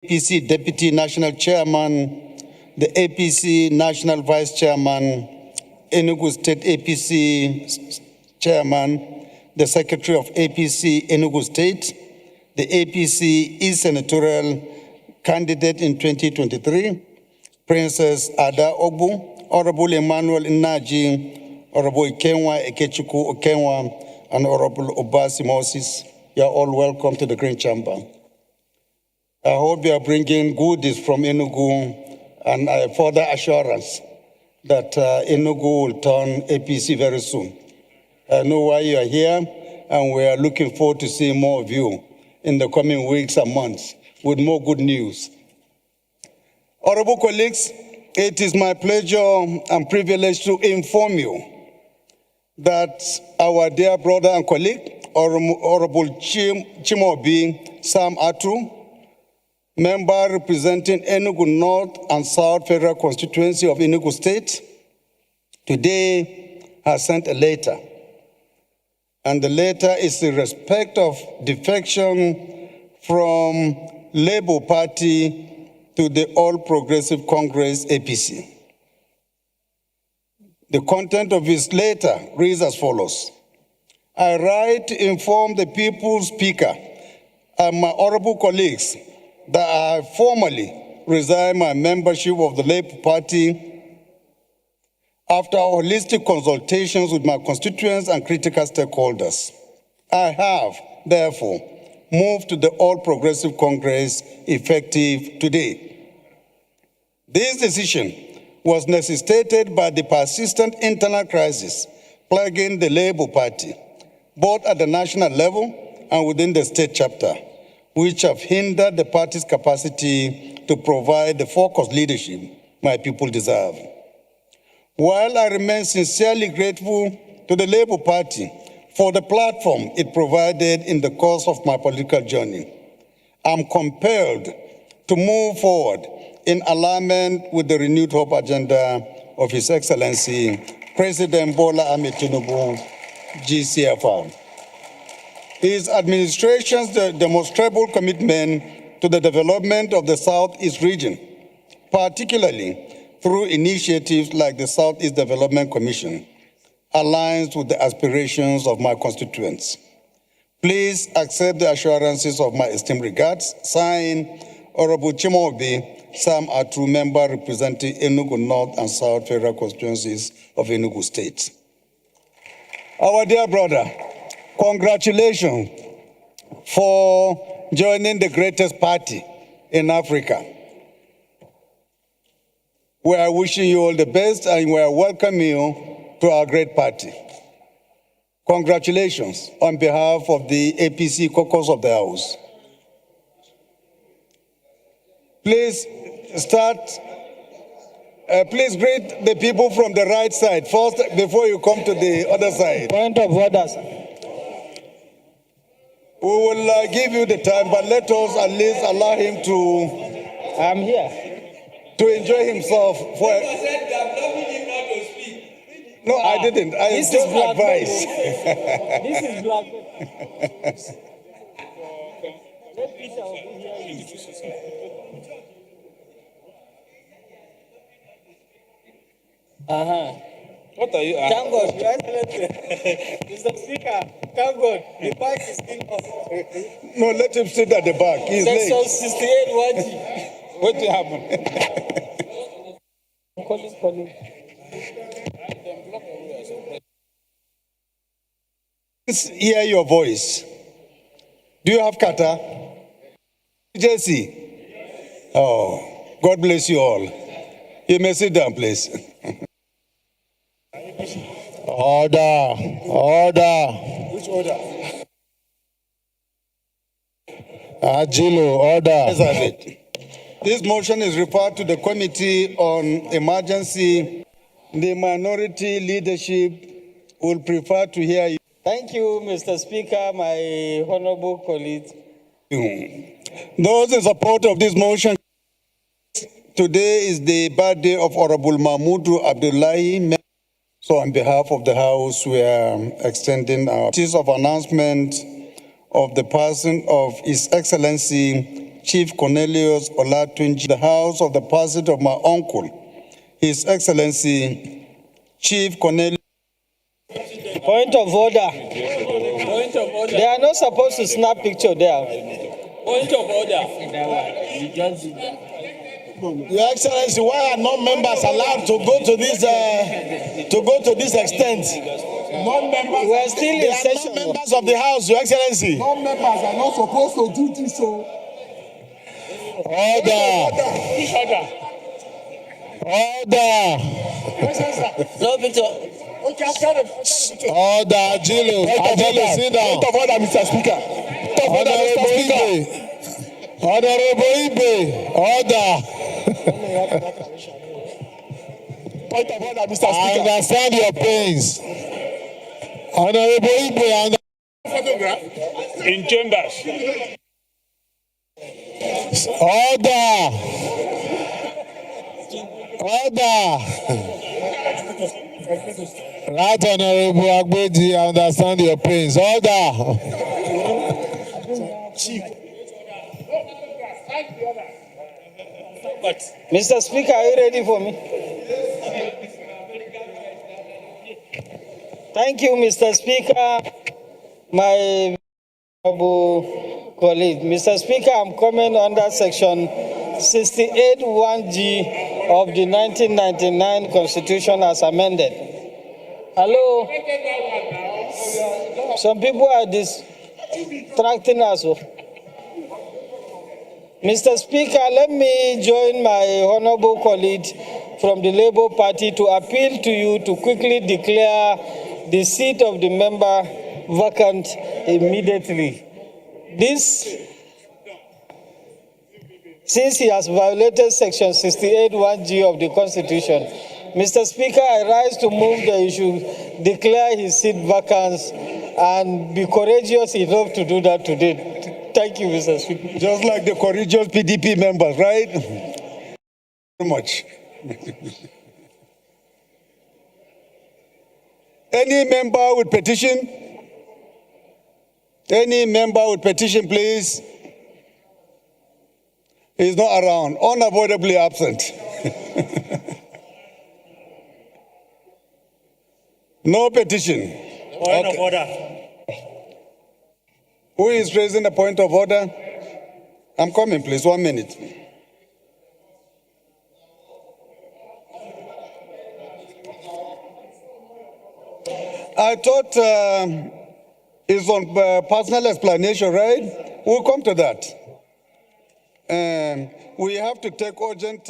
APC Deputy National Chairman, the APC National Vice Chairman, Enugu State APC Chairman, the Secretary of APC Enugu State, the APC East Senatorial candidate in 2023, Princess Ada Ogbu, Honorable Emmanuel Inaji, Honorable Ikenwa Ekechukwu Okenwa, and Honorable Obasi Moses. You are all welcome to the Green Chamber. I hope you are bringing goodies from Enugu and further assurance that Enugu will turn APC very soon. I know why you are here, and we are looking forward to seeing more of you in the coming weeks and months with more good news. Honorable colleagues, it is my pleasure and privilege to inform you that our dear brother and colleague, Honorable Chimobi Sam Atu, member representing Enugu North and South Federal Constituency of Enugu State, today has sent a letter. And the letter is in respect of defection from Labour Party to the All Progressive Congress APC. The content of his letter reads as follows. I write to inform the People's Speaker and my honorable colleagues that I have formally resigned my membership of the Labour Party after holistic consultations with my constituents and critical stakeholders. I have, therefore, moved to the All Progressive Congress effective today. This decision was necessitated by the persistent internal crisis plaguing the Labour Party, both at the national level and within the state chapter, which have hindered the party's capacity to provide the focused leadership my people deserve. While I remain sincerely grateful to the Labour Party for the platform it provided in the course of my political journey, I'm compelled to move forward in alignment with the renewed hope agenda of His Excellency, President Bola Ahmed Tinubu, GCFR. His administration's demonstrable commitment to the development of the Southeast region, particularly through initiatives like the Southeast Development Commission, aligns with the aspirations of my constituents. Please accept the assurances of my esteemed regards. Signed, Honorable Chimobi Sam Atu, member representing Enugu North and South Federal Constituencies of Enugu State. Our dear brother, congratulations for joining the greatest party in Africa. We are wishing you all the best and we are welcoming you to our great party. Congratulations on behalf of the APC caucus of the House. Please start. Please greet the people from the right side first before you come to the other side. Point of order, sir. We will give you the time, but let us at least allow him to. I'm here. To enjoy himself. No, I didn't. I This just is black advice. This is black. Let Peter over here. What are you? Thank God, Your Excellency. Mr. Speaker, thank God, the park is still off. No, let him sit at the back. He's Section late. 68 1G. What will happen? Calling. Let's hear your voice. Do you have kata? Jesse? Oh, God bless you all. You may sit down, please. Order. Which order? Agilo, order. Let's have it. This motion is referred to the Committee on Emergency. The minority leadership will prefer to hear you. Thank you, Mr. Speaker, my honorable colleagues. Those in support of this motion, today is the birthday of Honorable Mahmoud Abdullahi. So on behalf of the House, we are extending our notice of announcement of the person of His Excellency Chief Cornelius Olatunji, the house of the passing of my uncle, His Excellency Chief Cornelius. Point of order. Point of order. They are not supposed to snap picture there. Point of order. Your Excellency, why are non-members allowed to go to this extent? Non-members. We are still in session. Non-members of the House, Your Excellency. Non-members are not supposed to do this. So. Order. Order. No picture. Okay, I've got it. Order, Ajilo. Ajilo, sit down. Point of order, Mr. Speaker. Honorable Ibe. Honorable Ibe. Order. Point of order, Mr. Speaker. I understand your pains. Honorable Ibe. Photograph. In chambers. Order. Order. Right, Honorable Agbeji, I understand your pains. Order. Mr. Speaker, are you ready for me? Thank you, Mr. Speaker, my honorable colleague. Mr. Speaker, I'm coming under section 68(1)G of the 1999 Constitution as amended. Hello? Some people are distracting us. Mr. Speaker, let me join my honorable colleague from the Labour Party to appeal to you to quickly declare the seat of the member vacant immediately. This, since he has violated section 68(1)G of the Constitution. Mr. Speaker, I rise to move that you should declare his seat vacant and be courageous enough to do that today. Thank you, Mr. Speaker. Just like the courageous PDP members, right? Very much. Any member with petition? Any member with petition, please? He's not around, unavoidably absent. No petition. Point of order. Who is raising a point of order? I'm coming, please. 1 minute. I thought it's on personal explanation, right? We'll come to that. We have to take urgent.